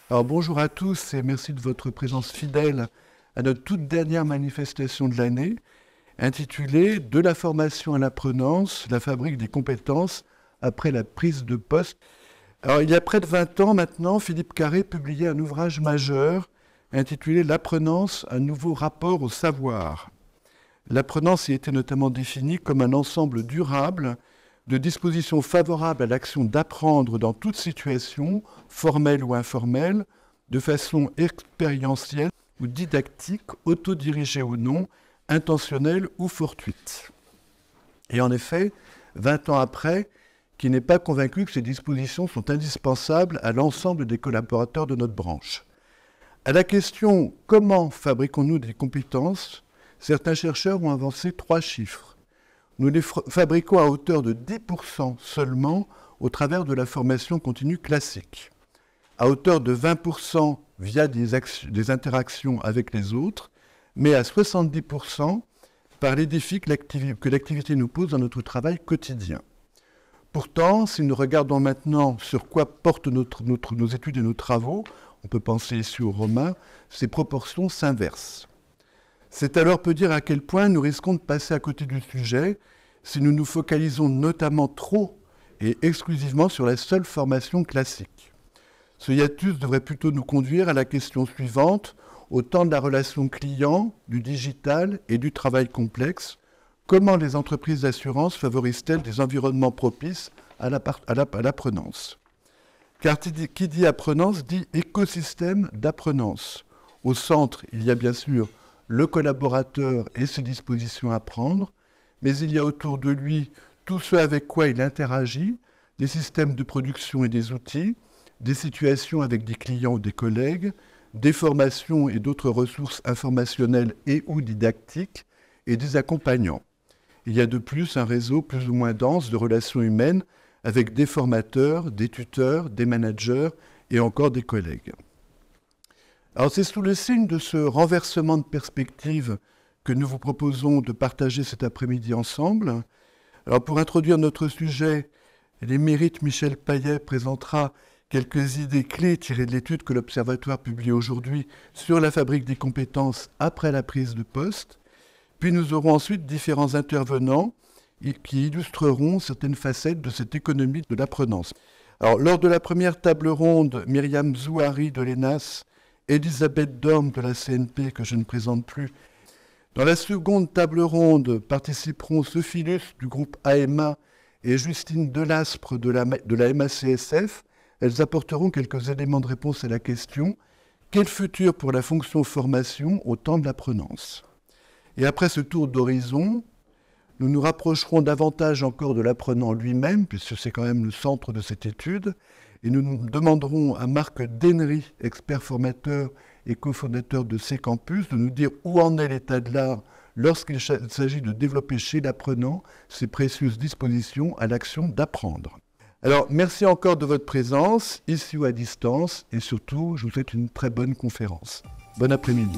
Alors bonjour à tous et merci de votre présence fidèle à notre toute dernière manifestation de l'année, intitulée « De la formation à l'apprenance, la fabrique des compétences après la prise de poste ». Alors il y a près de 20 ans maintenant, Philippe Carré publiait un ouvrage majeur intitulé « L'apprenance, un nouveau rapport au savoir ». L'apprenance y était notamment définie comme un ensemble durable de dispositions favorables à l'action d'apprendre dans toute situation, formelle ou informelle, de façon expérientielle ou didactique, autodirigée ou non, intentionnelle ou fortuite. Et en effet, 20 ans après, qui n'est pas convaincu que ces dispositions sont indispensables à l'ensemble des collaborateurs de notre branche. À la question « Comment fabriquons-nous des compétences ?», certains chercheurs ont avancé 3 chiffres. Nous les fabriquons à hauteur de 10% seulement au travers de la formation continue classique, à hauteur de 20% via des interactions avec les autres, mais à 70% par les défis que l'activité nous pose dans notre travail quotidien. Pourtant, si nous regardons maintenant sur quoi portent nos études et nos travaux, on peut penser ici aux Romains, ces proportions s'inversent. C'est alors peu dire à quel point nous risquons de passer à côté du sujet si nous nous focalisons notamment trop et exclusivement sur la seule formation classique. Ce hiatus devrait plutôt nous conduire à la question suivante, au temps de la relation client, du digital et du travail complexe. Comment les entreprises d'assurance favorisent-elles des environnements propices à l'apprenance ? Car qui dit apprenance dit écosystème d'apprenance. Au centre, il y a bien sûr le collaborateur et ses dispositions à prendre, mais il y a autour de lui tout ce avec quoi il interagit, des systèmes de production et des outils, des situations avec des clients ou des collègues, des formations et d'autres ressources informationnelles et ou didactiques, et des accompagnants. Il y a de plus un réseau plus ou moins dense de relations humaines avec des formateurs, des tuteurs, des managers et encore des collègues. Alors c'est sous le signe de ce renversement de perspective que nous vous proposons de partager cet après-midi ensemble. Alors pour introduire notre sujet, l'émérite Michel Payet présentera quelques idées clés tirées de l'étude que l'Observatoire publie aujourd'hui sur la fabrique des compétences après la prise de poste. Puis nous aurons ensuite différents intervenants qui illustreront certaines facettes de cette économie de l'apprenance. Alors lors de la première table ronde, Myriam Zouhari de l'ENAS, Elisabeth Dorme de la CNP, que je ne présente plus. Dans la seconde table ronde participeront Sophie Luce du groupe AMA et Justine Delaspre de la MACSF. Elles apporteront quelques éléments de réponse à la question « Quel futur pour la fonction formation au temps de l'apprenance ?» Et après ce tour d'horizon, nous nous rapprocherons davantage encore de l'apprenant lui-même, puisque c'est quand même le centre de cette étude, et nous demanderons à Marc Dennery, expert formateur et cofondateur de C-Campus, de nous dire où en est l'état de l'art lorsqu'il s'agit de développer chez l'apprenant ces précieuses dispositions à l'action d'apprendre. Alors, merci encore de votre présence, ici ou à distance, et surtout, je vous souhaite une très bonne conférence. Bon après-midi.